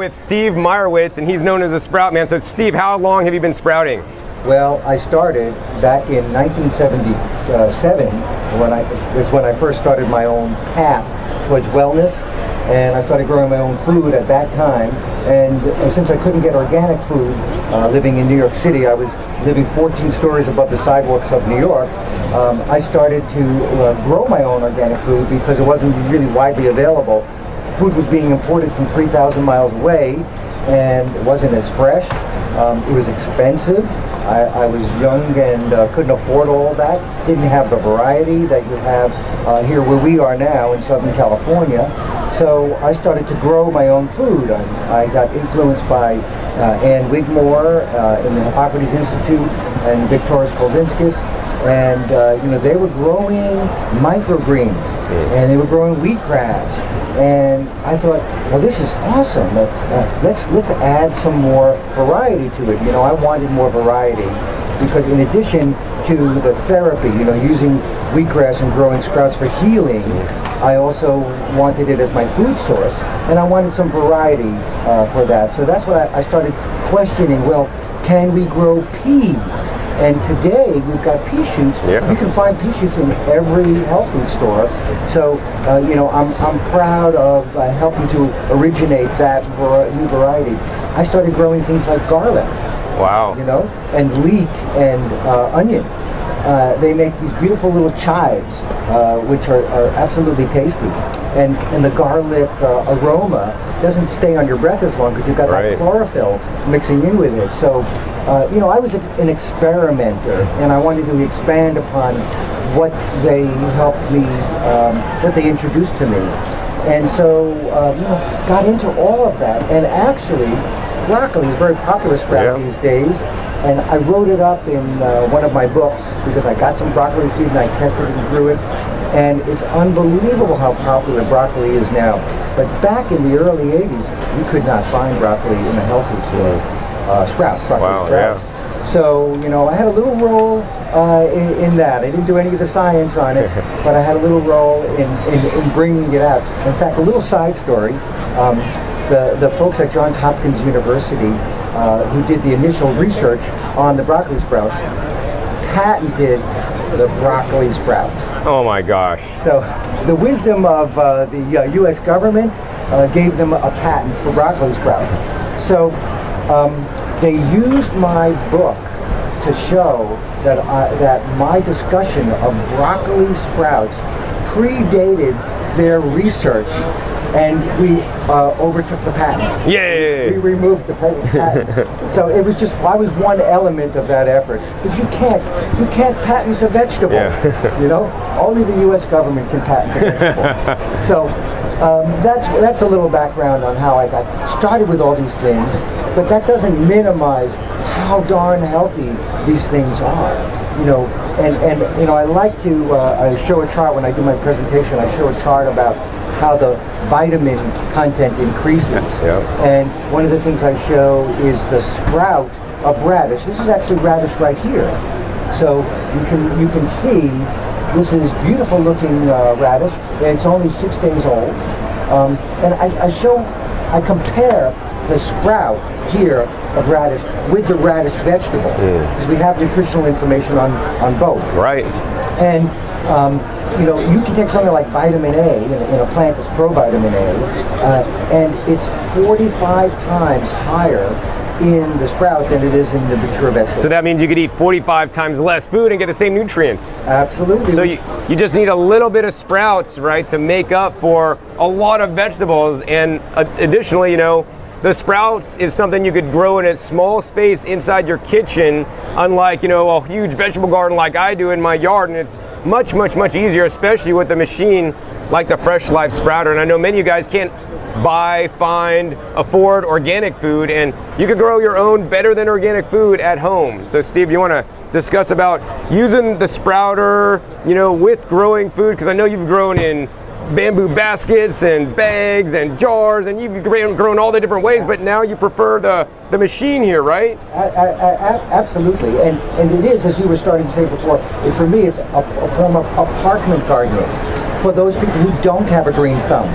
with Steve Meyerowitz, and he's known as the Sproutman. So Steve, how long have you been sprouting? Well, I started back in 1977 it's when I first started my own path towards wellness, and I started growing my own food at that time. And since I couldn't get organic food living in New York City, I was living 14 stories above the sidewalks of New York. I started to grow my own organic food because it wasn't really widely available. Food was being imported from 3,000 miles away, and it wasn't as fresh. It was expensive. I was young and couldn't afford all of that. Didn't have the variety that you have here where we are now in Southern California. So I started to grow my own food. I got influenced by Ann Wigmore in the Hippocrates Institute and Viktoras Kulvinskis. And they were growing microgreens, and they were growing wheatgrass. And I thought, well, this is awesome. Let's add some more variety to it. I wanted more variety because in addition to the therapy, using wheatgrass and growing sprouts for healing, I also wanted it as my food source, and I wanted some variety for that. So that's what I started questioning. Well, can we grow peas? And today we've got pea shoots. Yeah. You can find pea shoots in every health food store. So I'm proud of helping to originate that new variety. I started growing things like garlic. Wow. And leek and onion. They make these beautiful little chives, which are absolutely tasty. And the garlic aroma doesn't stay on your breath as long because you've got that chlorophyll mixing in with it. So, I was an experimenter, and I wanted to expand upon what they helped me, what they introduced to me. And so, got into all of that. And actually, broccoli is a very popular sprout these days. And I wrote it up in one of my books because I got some broccoli seed and I tested it and grew it. And it's unbelievable how popular broccoli is now. But back in the early 80s, you could not find broccoli in a health food store. Sprouts. Yeah. So, I had a little role in that. I didn't do any of the science on it, but I had a little role in bringing it out. In fact, a little side story, the folks at Johns Hopkins University who did the initial research on the broccoli sprouts patented the broccoli sprouts. Oh my gosh. So the wisdom of the U.S. government gave them a patent for broccoli sprouts. So they used my book to show that my discussion of broccoli sprouts predated their research, and we overtook the patent. Yay! We removed the patent. So it was just, I was one element of that effort. But you can't patent a vegetable. Yeah. Only the U.S. government can patent a vegetable. So that's a little background on how I got started with all these things. But that doesn't minimize how darn healthy these things are. And I like to I show a chart when I do my presentation. I show a chart about how the vitamin content increases. And one of the things I show is the sprout of radish. This is actually radish right here. So you can see this is beautiful looking radish, and it's only 6 days old. And I compare the sprout here of radish with the radish vegetable because we have nutritional information on both. Right. And you can take something like vitamin A in a plant that's provitamin A, and it's 45 times higher in the sprout than it is in the mature vegetable. So that means you could eat 45 times less food and get the same nutrients. Absolutely. So you just need a little bit of sprouts, right, to make up for a lot of vegetables. And additionally, the sprouts is something you could grow in a small space inside your kitchen, unlike, a huge vegetable garden like I do in my yard. And it's much, much, much easier, especially with a machine like the Freshlife sprouter. And I know many of you guys can't buy, find, afford organic food, and you could grow your own better than organic food at home. So Steve, you want to discuss about using the sprouter, with growing food? Because I know you've grown in bamboo baskets and bags and jars, and you've grown all the different ways, but now you prefer the machine here, right? Absolutely, and it is, as you were starting to say before, for me it's a form of apartment gardening. For those people who don't have a green thumb,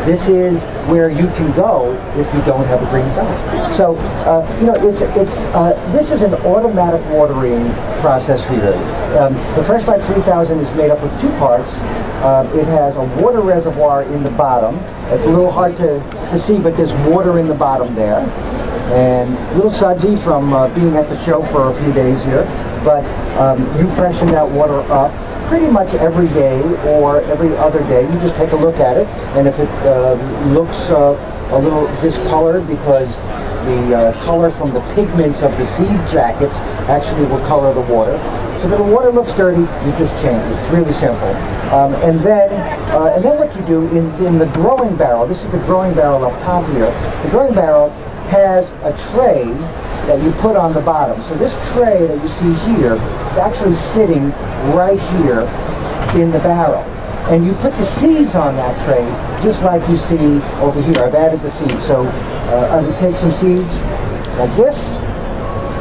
this is where you can go if you don't have a green thumb. So, this is an automatic watering process here. The Freshlife 3000 is made up of two parts. It has a water reservoir in the bottom. It's a little hard to see, but there's water in the bottom there. And a little sudsy from being at the show for a few days here. But you freshen that water up pretty much every day or every other day. You just take a look at it, and if it looks a little discolored because the color from the pigments of the seed jackets actually will color the water. So if the water looks dirty, you just change it. It's really simple. And then what you do in the growing barrel, this is the growing barrel up top here, the growing barrel has a tray that you put on the bottom. So this tray that you see here is actually sitting right here in the barrel. And you put the seeds on that tray just like you see over here. I've added the seeds. So I would take some seeds like this,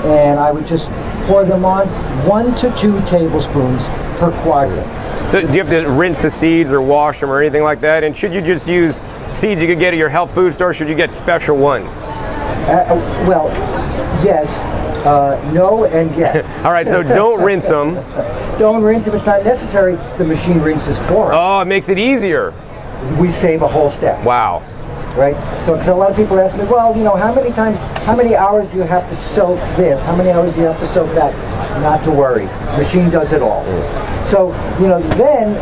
and I would just pour them on, 1 to 2 tablespoons per quadrant. So do you have to rinse the seeds or wash them or anything like that? And should you just use seeds you could get at your health food store, or should you get special ones? Well, yes, no, and yes. All right, so don't rinse them. Don't rinse them. It's not necessary. The machine rinses for us. Oh, it makes it easier. We save a whole step. Wow. Right? So, because a lot of people ask me, well, how many hours do you have to soak this? How many hours do you have to soak that? Not to worry. Machine does it all. So, then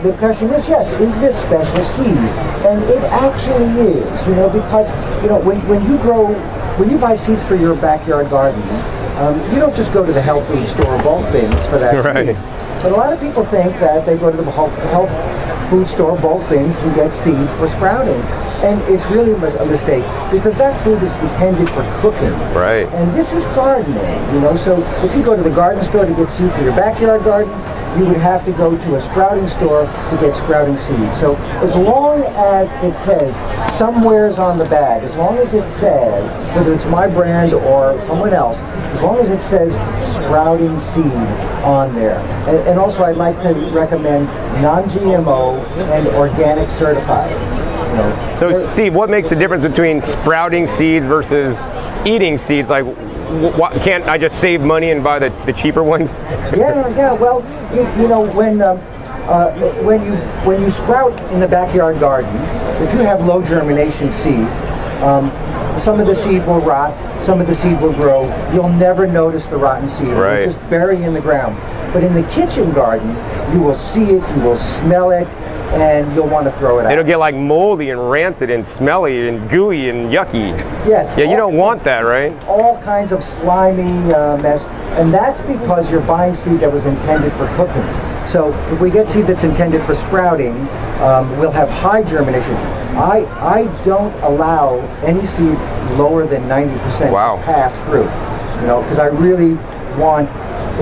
the question is, yes, is this special seed? And it actually is, because, when you buy seeds for your backyard garden, you don't just go to the health food store bulk bins for that seed. But a lot of people think that they go to the health food store bulk bins to get seed for sprouting. And it's really a mistake, because that food is intended for cooking. Right. And this is gardening, so if you go to the garden store to get seed for your backyard garden, you would have to go to a sprouting store to get sprouting seeds. So as long as it says somewheres on the bag, as long as it says, whether it's my brand or someone else, as long as it says sprouting seed on there. And also I'd like to recommend non-GMO and organic certified. So Steve, what makes the difference between sprouting seeds versus eating seeds? Like, can't I just save money and buy the cheaper ones? Yeah. Well, when you sprout in the backyard garden, if you have low germination seed, some of the seed will rot, some of the seed will grow. You'll never notice the rotten seed. Right. It'll just bury in the ground. But in the kitchen garden, you will see it, you will smell it, and you'll want to throw it out. It'll get like moldy and rancid and smelly and gooey and yucky. Yes. Yeah, you don't want that, right? All kinds of slimy mess. And that's because you're buying seed that was intended for cooking. So if we get seed that's intended for sprouting, we'll have high germination. I don't allow any seed lower than 90% to pass through. Because I really want,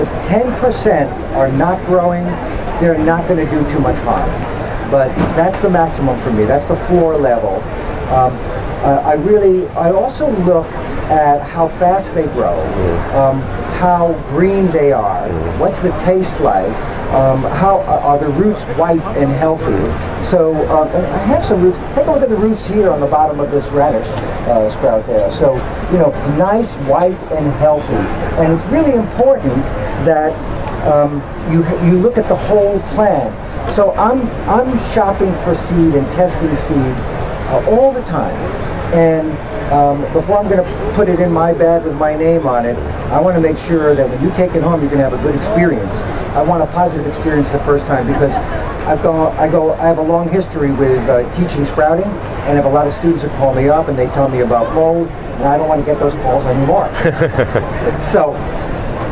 if 10% are not growing, they're not going to do too much harm. But that's the maximum for me. That's the floor level. I also look at how fast they grow, how green they are, what's the taste like, how are the roots white and healthy. So I have some roots. Take a look at the roots here on the bottom of this radish sprout there. So nice, white, and healthy. And it's really important that you look at the whole plant. So I'm shopping for seed and testing seed all the time, and before I'm going to put it in my bag with my name on it, I want to make sure that when you take it home, you're going to have a good experience. I want a positive experience the first time, because I have a long history with teaching sprouting, and I have a lot of students that call me up and they tell me about mold, and I don't want to get those calls anymore. So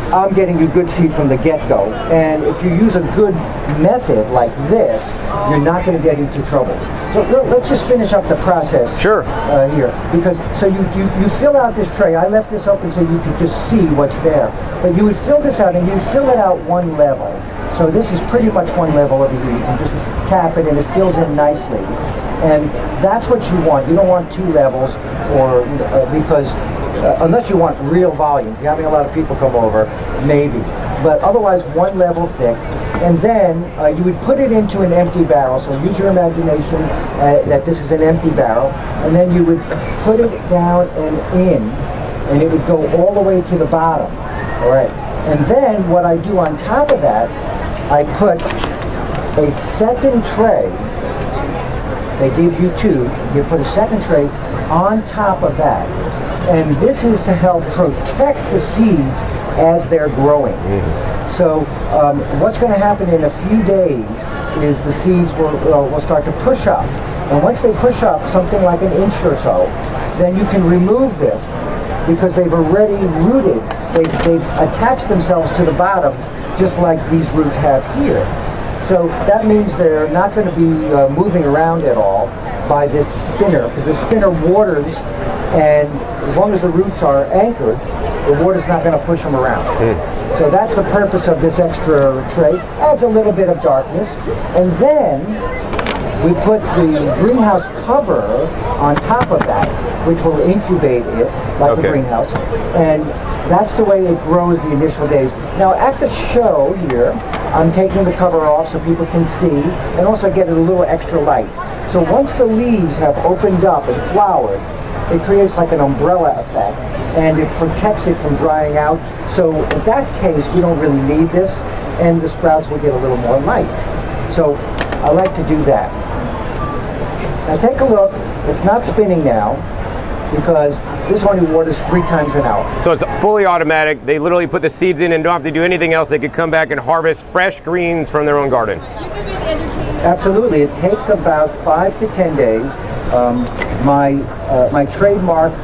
I'm getting you good seed from the get-go, and if you use a good method like this, you're not going to get into trouble. So let's just finish up the process. Sure. Here, because so you fill out this tray. I left this open so you could just see what's there, but you would fill this out, and you fill it out one level. So this is pretty much one level over here. You can just tap it, and it fills in nicely, and that's what you want. You don't want two levels, or because. Unless you want real volume. If you're having a lot of people come over, maybe. But otherwise, one level thick. And then you would put it into an empty barrel. So use your imagination that this is an empty barrel. And then you would put it down and in, and it would go all the way to the bottom. All right. And then what I do on top of that, I put a second tray. They give you two. You put a second tray on top of that. And this is to help protect the seeds as they're growing. So what's going to happen in a few days is the seeds will start to push up. And once they push up something like an inch or so, then you can remove this because they've already rooted. They've attached themselves to the bottoms just like these roots have here. So that means they're not going to be moving around at all by this spinner, because the spinner waters, and as long as the roots are anchored, the water's not going to push them around. So that's the purpose of this extra tray. Adds a little bit of darkness. And then we put the greenhouse cover on top of that, which will incubate it like a greenhouse. And that's the way it grows the initial days. Now at the show here, I'm taking the cover off so people can see and also get a little extra light. So once the leaves have opened up and flowered, it creates like an umbrella effect and it protects it from drying out. So in that case, we don't really need this and the sprouts will get a little more light. So I like to do that. Now take a look, it's not spinning now because this only waters 3 times an hour. So it's fully automatic. They literally put the seeds in and don't have to do anything else. They could come back and harvest fresh greens from their own garden. Absolutely, it takes about 5 to 10 days. My trademark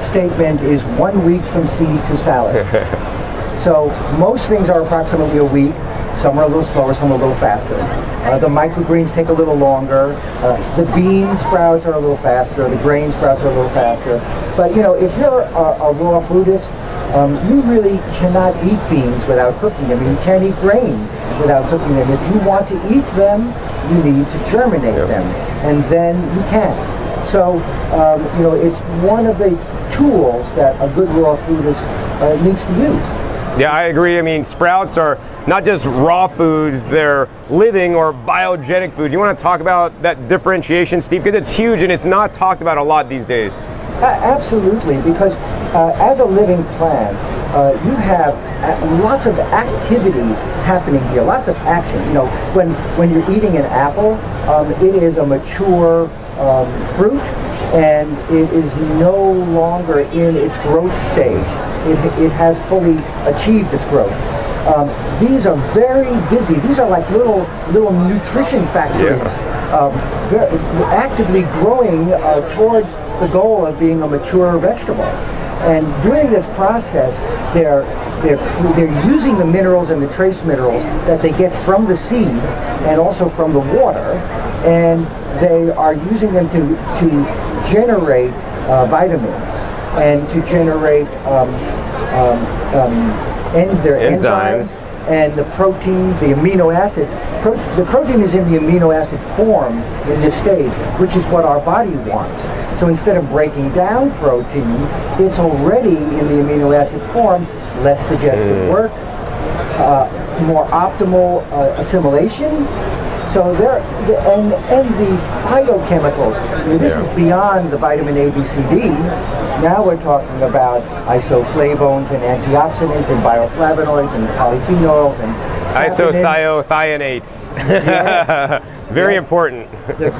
statement is 1 week from seed to salad. So most things are approximately a week. Some are a little slower, some are a little faster. The microgreens take a little longer. The bean sprouts are a little faster. The grain sprouts are a little faster. But you know, if you're a raw foodist, you really cannot eat beans without cooking them. You can't eat grain without cooking them. If you want to eat them, you need to germinate them, and then you can. So you know, it's one of the tools that a good raw foodist needs to use. Yeah, I agree. I mean, sprouts are not just raw foods, they're living or biogenic foods. You want to talk about that differentiation, Steve? Because it's huge and it's not talked about a lot these days. Absolutely, because as a living plant, you have lots of activity happening here, lots of action. You know, when you're eating an apple, it is a mature fruit, and it is no longer in its growth stage. It has fully achieved its growth. These are very busy. These are like little nutrition factories, very actively growing towards the goal of being a mature vegetable. And during this process, they're using the minerals and the trace minerals that they get from the seed and also from the water, and they are using them to generate vitamins and to generate their enzymes and the proteins, the amino acids. The protein is in the amino acid form in this stage, which is what our body wants. So instead of breaking down protein, it's already in the amino acid form, less digestive work, more optimal assimilation. So and the phytochemicals. I mean, this is beyond the vitamin A, B, C, D. Now we're talking about isoflavones and antioxidants and bioflavonoids and polyphenols and saponins. Isocyanates. Yes. Very important. The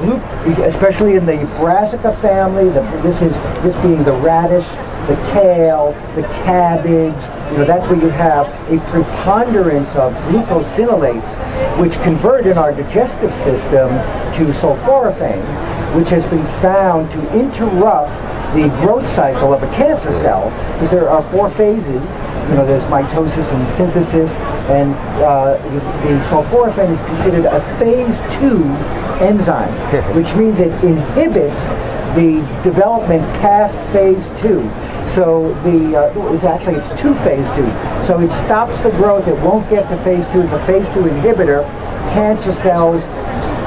especially in the brassica family, this being the radish, the kale, the cabbage, you know, that's where you have a preponderance of glucosinolates, which convert in our digestive system to sulforaphane, which has been found to interrupt the growth cycle of a cancer cell, because there are 4 phases. You know, there's mitosis and synthesis, and the sulforaphane is considered a phase 2 enzyme, which means it inhibits the development past phase 2. So it's 2 phase 2. So it stops the growth. It won't get to phase 2. It's a phase 2 inhibitor. Cancer cells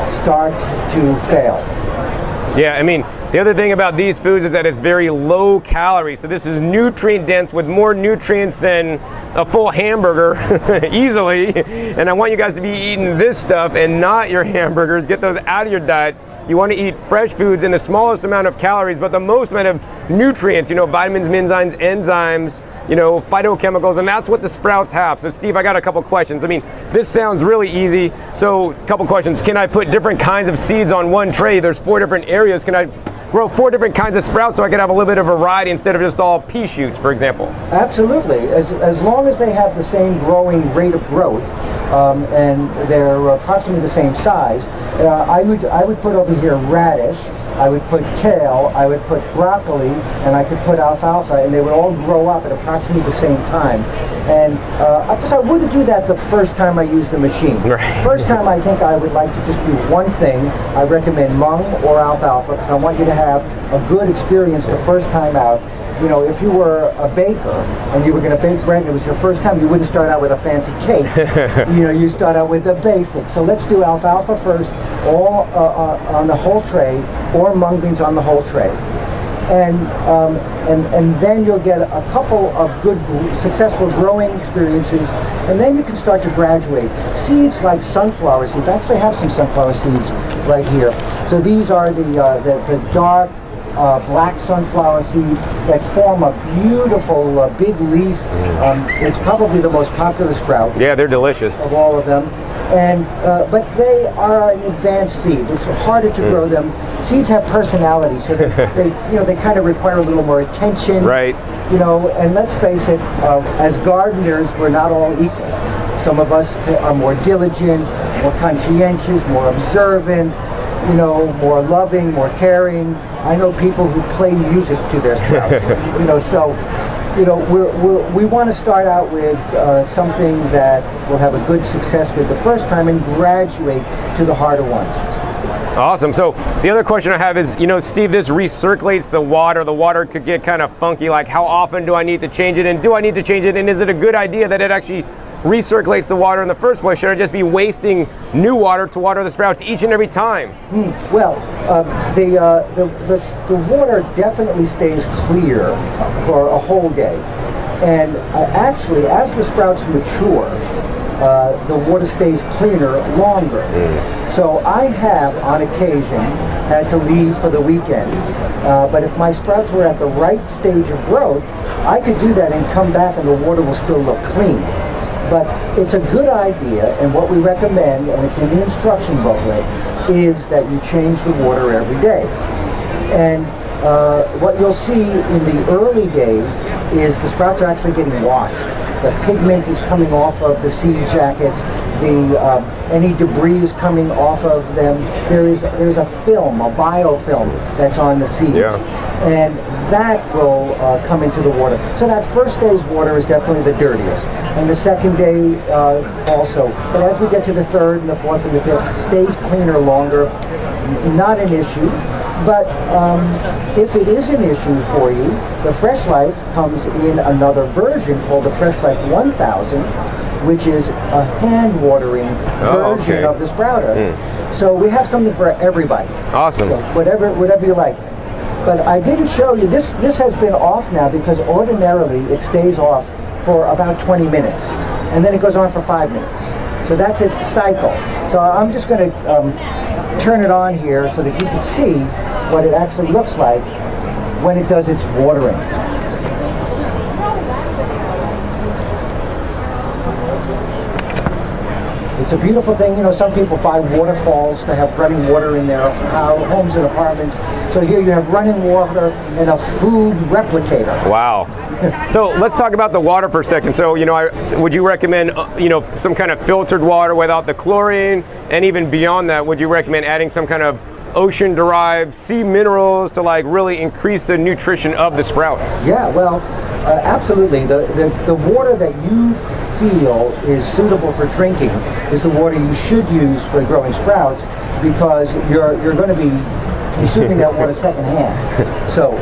start to fail. Yeah, I mean, The other thing about these foods is that it's very low calorie. So this is nutrient dense with more nutrients than a full hamburger easily. And I want you guys to be eating this stuff and not your hamburgers. Get those out of your diet. You want to eat fresh foods in the smallest amount of calories, but the most amount of nutrients, vitamins, enzymes, phytochemicals, and that's what the sprouts have. So Steve, I got a couple questions. I mean, this sounds really easy. So a couple questions. Can I put different kinds of seeds on one tray? There's 4 different areas. Can I grow 4 different kinds of sprouts so I can have a little bit of variety instead of just all pea shoots, for example? Absolutely. As long as they have the same growing rate of growth, and they're approximately the same size, I would put over here radish, I would put kale, I would put broccoli, and I could put alfalfa, and they would all grow up at approximately the same time. And because I wouldn't do that the first time I use the machine. Right. First time I think I would like to just do one thing. I recommend mung or alfalfa because I want you to have a good experience the first time out. If you were a baker and you were going to bake bread and it was your first time, you wouldn't start out with a fancy cake. You start out with the basics. So let's do alfalfa first, all on the whole tray, or mung beans on the whole tray. And then you'll get a couple of good, successful growing experiences, and then you can start to graduate. Seeds like sunflower seeds, I actually have some sunflower seeds right here. So these are the dark, black sunflower seeds that form a beautiful big leaf. It's probably the most popular sprout. Yeah, they're delicious. Of all of them. But they are an advanced seed. It's harder to grow them. Seeds have personality, so they kind of require a little more attention. Right. And let's face it, as gardeners, we're not all equal. Some of us are more diligent, more conscientious, more observant, more loving, more caring. I know people who play music to their sprouts. We want to start out with something that we'll have a good success with the first time and graduate to the harder ones. Awesome. So the other question I have is, Steve, this recirculates the water. The water could get kind of funky. Like, how often do I need to change it? And do I need to change it? And is it a good idea that it actually recirculates the water in the first place? Should I just be wasting new water to water the sprouts each and every time? Well, the water definitely stays clear for a whole day. And actually, as the sprouts mature, the water stays cleaner longer. So I have, on occasion, had to leave for the weekend. But if my sprouts were at the right stage of growth, I could do that and come back and the water will still look clean. But it's a good idea, and what we recommend, and it's in the instruction booklet, is that you change the water every day. And what you'll see in the early days is the sprouts are actually getting washed. The pigment is coming off of the seed jackets. Any debris is coming off of them. There's a film, a biofilm that's on the seeds. Yeah. And that will come into the water. So that first day's water is definitely the dirtiest. And the second day also. But as we get to the third and the fourth and the fifth, it stays cleaner longer. Not an issue. But if it is an issue for you, the Freshlife comes in another version called the Freshlife 1000, which is a hand watering version of the sprouter. So we have something for everybody. Awesome. So whatever you like. But I didn't show you, this has been off now because ordinarily it stays off for about 20 minutes. And then it goes on for 5 minutes. So that's its cycle. So I'm just going to turn it on here so that you can see what it actually looks like when it does its watering. It's a beautiful thing. Some people buy waterfalls to have running water in their homes and apartments. So here you have running water and a food replicator. Wow. So let's talk about the water for a second. So, would you recommend, some kind of filtered water without the chlorine? And even beyond that, would you recommend adding some kind of ocean-derived sea minerals to really increase the nutrition of the sprouts? Yeah, well, absolutely. The water that you feel is suitable for drinking is the water you should use for growing sprouts, because you're going to be consuming that water secondhand. So,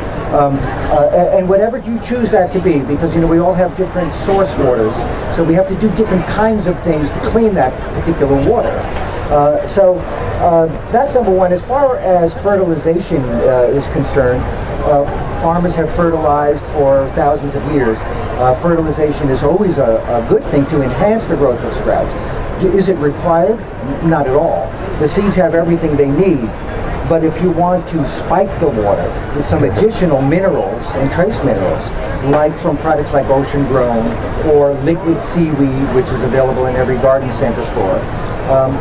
and whatever you choose that to be, because we all have different source waters, so we have to do different kinds of things to clean that particular water. That's number one. As far as fertilization is concerned, farmers have fertilized for thousands of years. Fertilization is always a good thing to enhance the growth of sprouts. Is it required? Not at all. The seeds have everything they need. But if you want to spike the water with some additional minerals and trace minerals, like from products like Ocean Grown or liquid seaweed, which is available in every garden center store,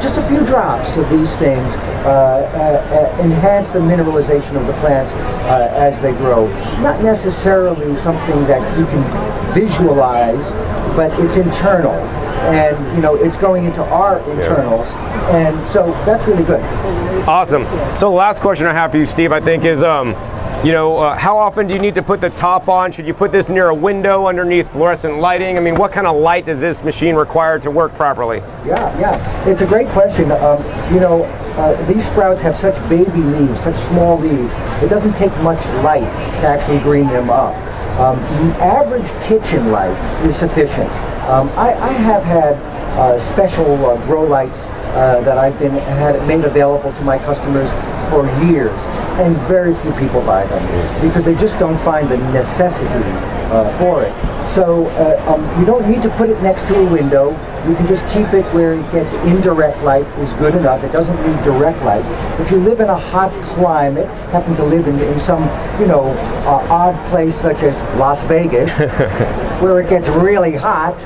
just a few drops of these things enhance the mineralization of the plants as they grow. Not necessarily something that you can visualize, but it's internal. And it's going into our internals, and so that's really good. Awesome. So the last question I have for you, Steve, I think is, how often do you need to put the top on? Should you put this near a window underneath fluorescent lighting? I mean, what kind of light does this machine require to work properly? Yeah, it's a great question. These sprouts have such baby leaves, such small leaves. It doesn't take much light to actually green them up. The average kitchen light is sufficient. I have had special grow lights that I've had made available to my customers for years, and very few people buy them because they just don't find the necessity for it. So you don't need to put it next to a window. You can just keep it where it gets indirect light is good enough. It doesn't need direct light. If you live in a hot climate, happen to live in some odd place such as Las Vegas, where it gets really hot,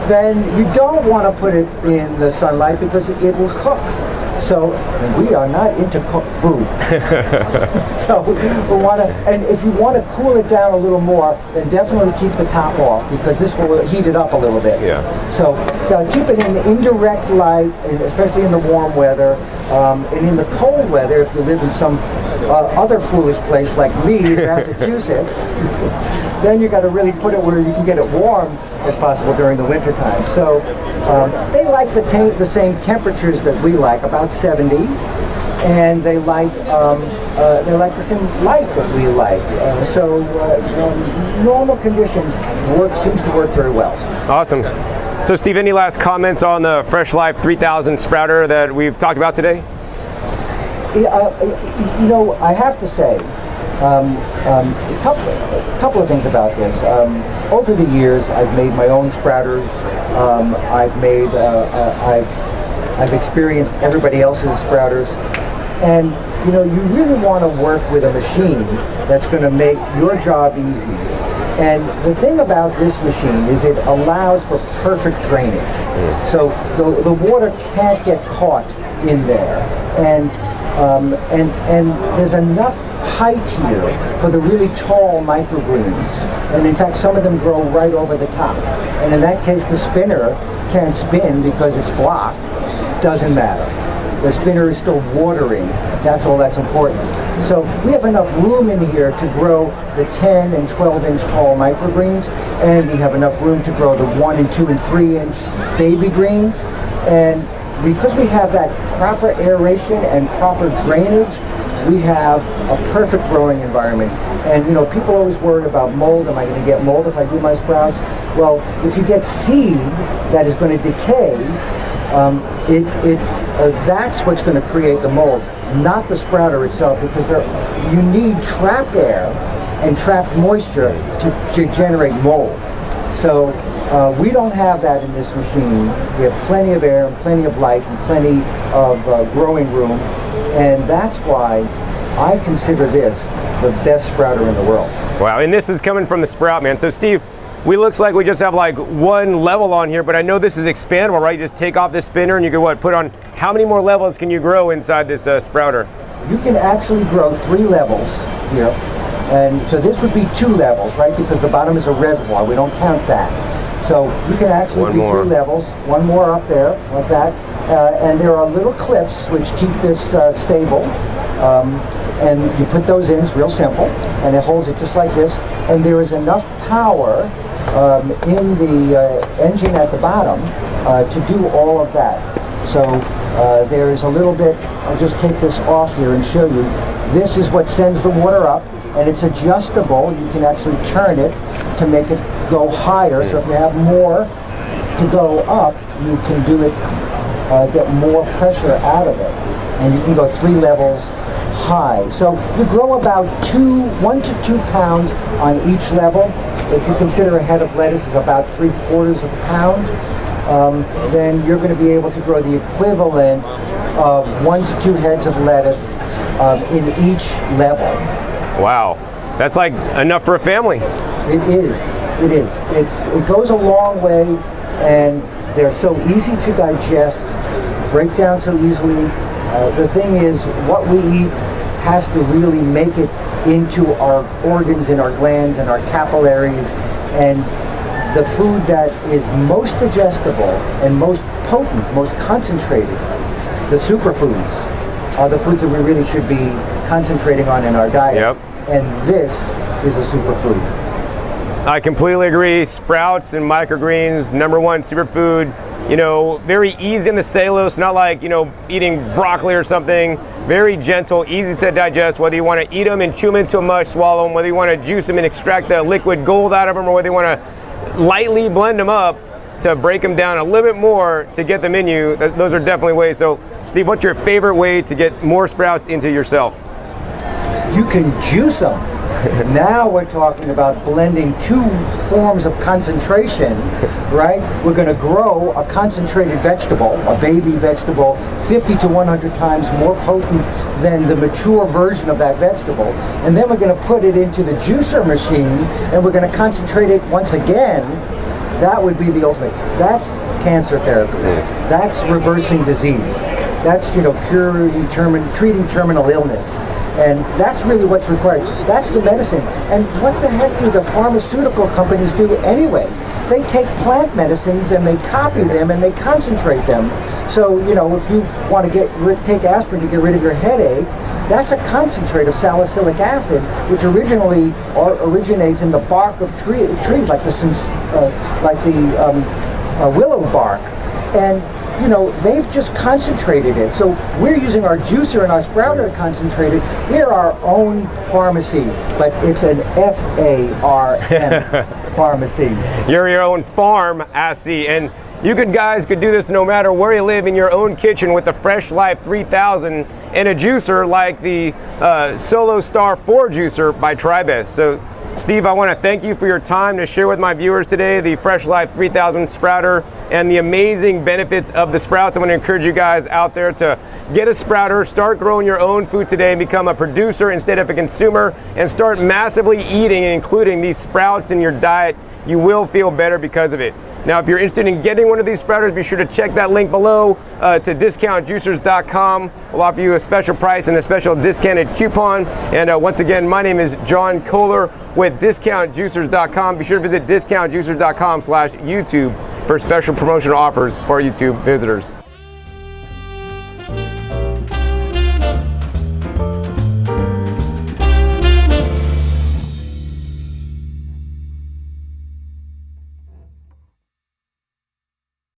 then you don't want to put it in the sunlight because it will cook. So we are not into cooked food. So we want to, and if you want to cool it down a little more, then definitely keep the top off because this will heat it up a little bit. Yeah. So keep it in indirect light, especially in the warm weather, and in the cold weather. If you live in some other foolish place like me, Massachusetts, then you got to really put it where you can get it warm as possible during the winter time. So they like the same temperatures that we like, about 70, and they like the same light that we like. Normal conditions seems to work very well. Awesome. So Steve, any last comments on the Freshlife 3000 sprouter that we've talked about today? I have to say, a couple of things about this. Over the years, I've made my own sprouters. I've experienced everybody else's sprouters, and you really want to work with a machine that's going to make your job easy. And the thing about this machine is it allows for perfect drainage. So the water can't get caught in there, and there's enough height here for the really tall microgreens, and in fact some of them grow right over the top, and in that case the spinner can't spin because it's blocked. Doesn't matter, the spinner is still watering. That's all that's important. So we have enough room in here to grow the 10 and 12 inch tall microgreens, and we have enough room to grow the 1 and 2 and 3 inch baby greens. And because we have that proper aeration and proper drainage, we have a perfect growing environment. And people always worry about mold. Am I going to get mold if I do my sprouts? Well, if you get seed that is going to decay, that's what's going to create the mold, not the sprouter itself, because you need trapped air and trapped moisture to generate mold. So we don't have that in this machine. We have plenty of air and plenty of light and plenty of growing room, and that's why I consider this the best sprouter in the world. Wow, and this is coming from the Sproutman. So Steve, looks like we just have like one level on here, but I know this is expandable, right? You just take off this spinner and you can put on, how many more levels can you grow inside this sprouter? You can actually grow 3 levels here. And so this would be 2 levels, right? Because the bottom is a reservoir. We don't count that. So you can actually do 3 levels. One more up there, like that. And there are little clips which keep this stable. And you put those in, it's real simple. And it holds it just like this. And there is enough power in the engine at the bottom to do all of that. So there is a little bit, I'll just take this off here and show you. This is what sends the water up, and it's adjustable. You can actually turn it to make it go higher. So if you have more to go up, you can do it get more pressure out of it. And you can go 3 levels high. So you grow about 1 to 2 pounds on each level. If you consider a head of lettuce is about 3/4 of a pound, then you're going to be able to grow the equivalent of 1 to 2 heads of lettuce in each level. Wow, that's like enough for a family. It is. It is. It goes a long way, and they're so easy to digest, break down so easily. The thing is, what we eat has to really make it into our organs and our glands and our capillaries, and the food that is most digestible and most potent, most concentrated, the superfoods, are the foods that we really should be concentrating on in our diet. Yep. And this is a superfood. I completely agree. Sprouts and microgreens, #1 superfood. You know, very easy in the cellulose, not like, you know, eating broccoli or something. Very gentle, easy to digest, whether you want to eat them and chew them into a mush, swallow them, whether you want to juice them and extract the liquid gold out of them, or whether you want to lightly blend them up to break them down a little bit more to get them in you. Those are definitely ways. So, Steve, what's your favorite way to get more sprouts into yourself? You can juice them. Now we're talking about blending 2 forms of concentration, right? We're going to grow a concentrated vegetable, a baby vegetable, 50 to 100 times more potent than the mature version of that vegetable. And then we're going to put it into the juicer machine, and we're going to concentrate it once again. That would be the ultimate. That's cancer therapy. That's reversing disease. That's, you know, treating terminal illness. And that's really what's required. That's the medicine. And what the heck do the pharmaceutical companies do anyway? They take plant medicines and they copy them and they concentrate them. So, you know, if you want to take aspirin to get rid of your headache, that's a concentrate of salicylic acid, which originates in the bark of trees, like the willow bark. And you know, they've just concentrated it. So we're using our juicer and our sprouter to concentrate it. We're our own pharmacy, but it's an FARM pharmacy. You're your own pharmacy, and you guys could do this no matter where you live, in your own kitchen with the Freshlife 3000 and a juicer like the Solo Star 4 juicer by Tribes. So, Steve, I want to thank you for your time to share with my viewers today the Freshlife 3000 sprouter and the amazing benefits of the sprouts. I want to encourage you guys out there to get a sprouter, start growing your own food today, and become a producer instead of a consumer, and start massively eating and including these sprouts in your diet. You will feel better because of it. Now, if you're interested in getting one of these sprouters, be sure to check that link below to discountjuicers.com. We'll offer you a special price and a special discounted coupon. And once again, my name is John Kohler with discountjuicers.com. Be sure to visit discountjuicers.com/YouTube for special promotional offers for our YouTube visitors.